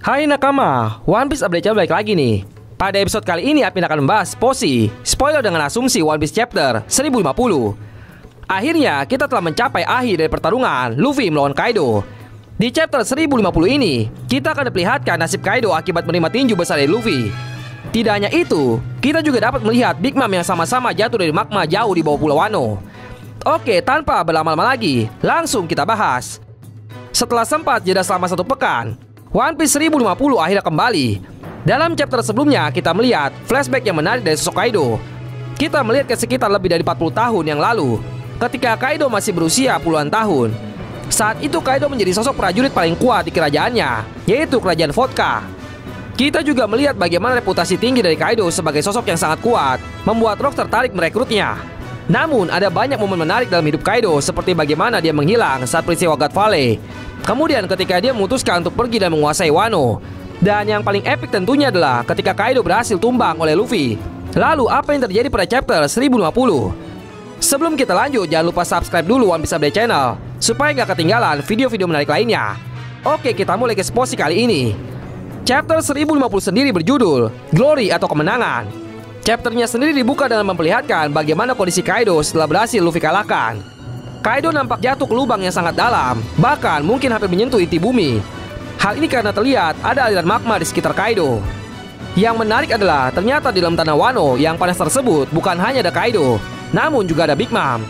Hai nakama, One Piece Update channel balik lagi nih. Pada episode kali ini Apin akan membahas Posi, spoiler dengan asumsi One Piece chapter 1050. Akhirnya kita telah mencapai akhir dari pertarungan Luffy melawan Kaido. Di chapter 1050 ini, kita akan diperlihatkan nasib Kaido akibat menerima tinju besar dari Luffy. Tidak hanya itu, kita juga dapat melihat Big Mom yang sama-sama jatuh dari magma jauh di bawah Pulau Wano. Oke, tanpa berlama-lama lagi, langsung kita bahas. Setelah sempat jeda selama 1 pekan, One Piece 1050 akhirnya kembali. Dalam chapter sebelumnya kita melihat flashback yang menarik dari sosok Kaido. Kita melihat ke sekitar lebih dari 40 tahun yang lalu, ketika Kaido masih berusia puluhan tahun. Saat itu Kaido menjadi sosok prajurit paling kuat di kerajaannya, yaitu kerajaan Vodka. Kita juga melihat bagaimana reputasi tinggi dari Kaido sebagai sosok yang sangat kuat membuat Rock tertarik merekrutnya. Namun ada banyak momen menarik dalam hidup Kaido, seperti bagaimana dia menghilang saat peristiwa God Valley. Kemudian ketika dia memutuskan untuk pergi dan menguasai Wano. Dan yang paling epic tentunya adalah ketika Kaido berhasil tumbang oleh Luffy. Lalu apa yang terjadi pada chapter 1050? Sebelum kita lanjut, jangan lupa subscribe dulu One Piece Update channel supaya gak ketinggalan video-video menarik lainnya. Oke, kita mulai ke Posi kali ini. Chapter 1050 sendiri berjudul Glory atau Kemenangan. Chapternya sendiri dibuka dengan memperlihatkan bagaimana kondisi Kaido setelah berhasil Luffy kalahkan. Kaido nampak jatuh ke lubang yang sangat dalam, bahkan mungkin hampir menyentuh inti bumi. Hal ini karena terlihat ada aliran magma di sekitar Kaido. Yang menarik adalah ternyata di dalam tanah Wano yang panas tersebut bukan hanya ada Kaido, namun juga ada Big Mom.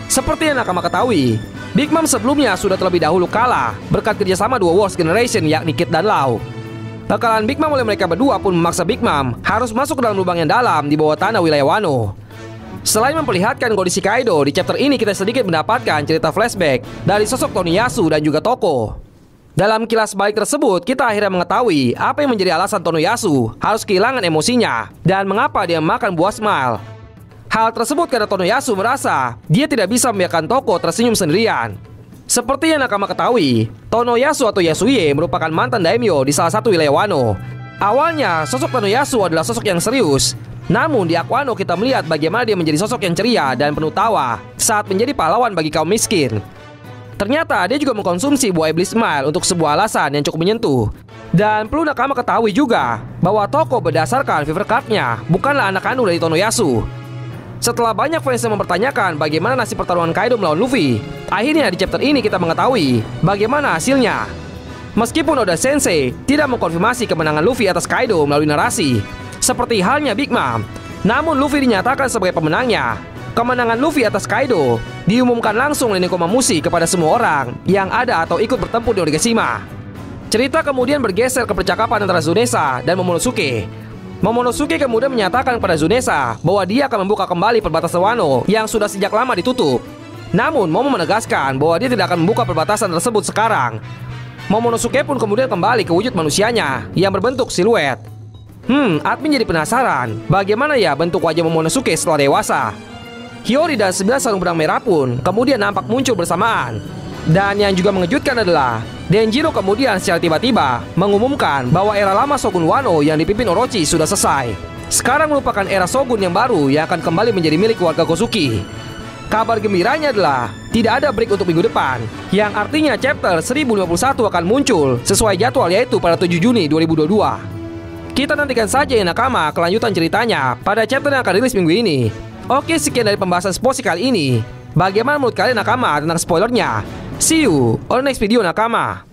Seperti yang nakama ketahui, Big Mom sebelumnya sudah terlebih dahulu kalah berkat kerjasama dua Worst Generation yakni Kid dan Law. Bakalan Big Mom oleh mereka berdua pun memaksa Big Mom harus masuk ke dalam lubang yang dalam di bawah tanah wilayah Wano. Selain memperlihatkan kondisi Kaido, di chapter ini kita sedikit mendapatkan cerita flashback dari sosok Tonoyasu dan juga Toko. Dalam kilas balik tersebut, kita akhirnya mengetahui apa yang menjadi alasan Tonoyasu harus kehilangan emosinya dan mengapa dia makan buah smile. Hal tersebut karena Tonoyasu merasa dia tidak bisa membiarkan Toko tersenyum sendirian. Seperti yang nakama ketahui, Tonoyasu atau Yasuie merupakan mantan daimyo di salah satu wilayah Wano. Awalnya, sosok Tonoyasu adalah sosok yang serius. Namun di Aquano kita melihat bagaimana dia menjadi sosok yang ceria dan penuh tawa saat menjadi pahlawan bagi kaum miskin. Ternyata dia juga mengkonsumsi buah iblis smile untuk sebuah alasan yang cukup menyentuh. Dan perlu nakama ketahui juga bahwa Toko berdasarkan fever card-nya bukanlah anak kandung dari Tonoyasu. Setelah banyak fans yang mempertanyakan bagaimana nasib pertarungan Kaido melawan Luffy, akhirnya di chapter ini kita mengetahui bagaimana hasilnya. Meskipun Oda Sensei tidak mengkonfirmasi kemenangan Luffy atas Kaido melalui narasi, seperti halnya Big Mom, namun Luffy dinyatakan sebagai pemenangnya. Kemenangan Luffy atas Kaido diumumkan langsung oleh Nekomamushi kepada semua orang yang ada atau ikut bertempur di Onigashima. Cerita kemudian bergeser ke percakapan antara Tsunesa dan Momonosuke. Momonosuke kemudian menyatakan kepada Tsunesa bahwa dia akan membuka kembali perbatasan Wano yang sudah sejak lama ditutup. Namun Momo menegaskan bahwa dia tidak akan membuka perbatasan tersebut sekarang. Momonosuke pun kemudian kembali ke wujud manusianya yang berbentuk siluet. Admin jadi penasaran bagaimana ya bentuk wajah Momonosuke setelah dewasa. Hiyori dan 9 sarung benang merah pun kemudian nampak muncul bersamaan. Dan yang juga mengejutkan adalah Denjiro kemudian secara tiba-tiba mengumumkan bahwa era lama Shogun Wano yang dipimpin Orochi sudah selesai. Sekarang merupakan era Shogun yang baru yang akan kembali menjadi milik keluarga Kozuki. Kabar gembiranya adalah tidak ada break untuk minggu depan, yang artinya chapter 1051 akan muncul sesuai jadwal, yaitu pada 7 Juni 2022. Kita nantikan saja ya nakama kelanjutan ceritanya pada chapter yang akan rilis minggu ini. Oke, sekian dari pembahasan Posi kali ini. Bagaimana menurut kalian nakama tentang spoilernya? See you on next video nakama.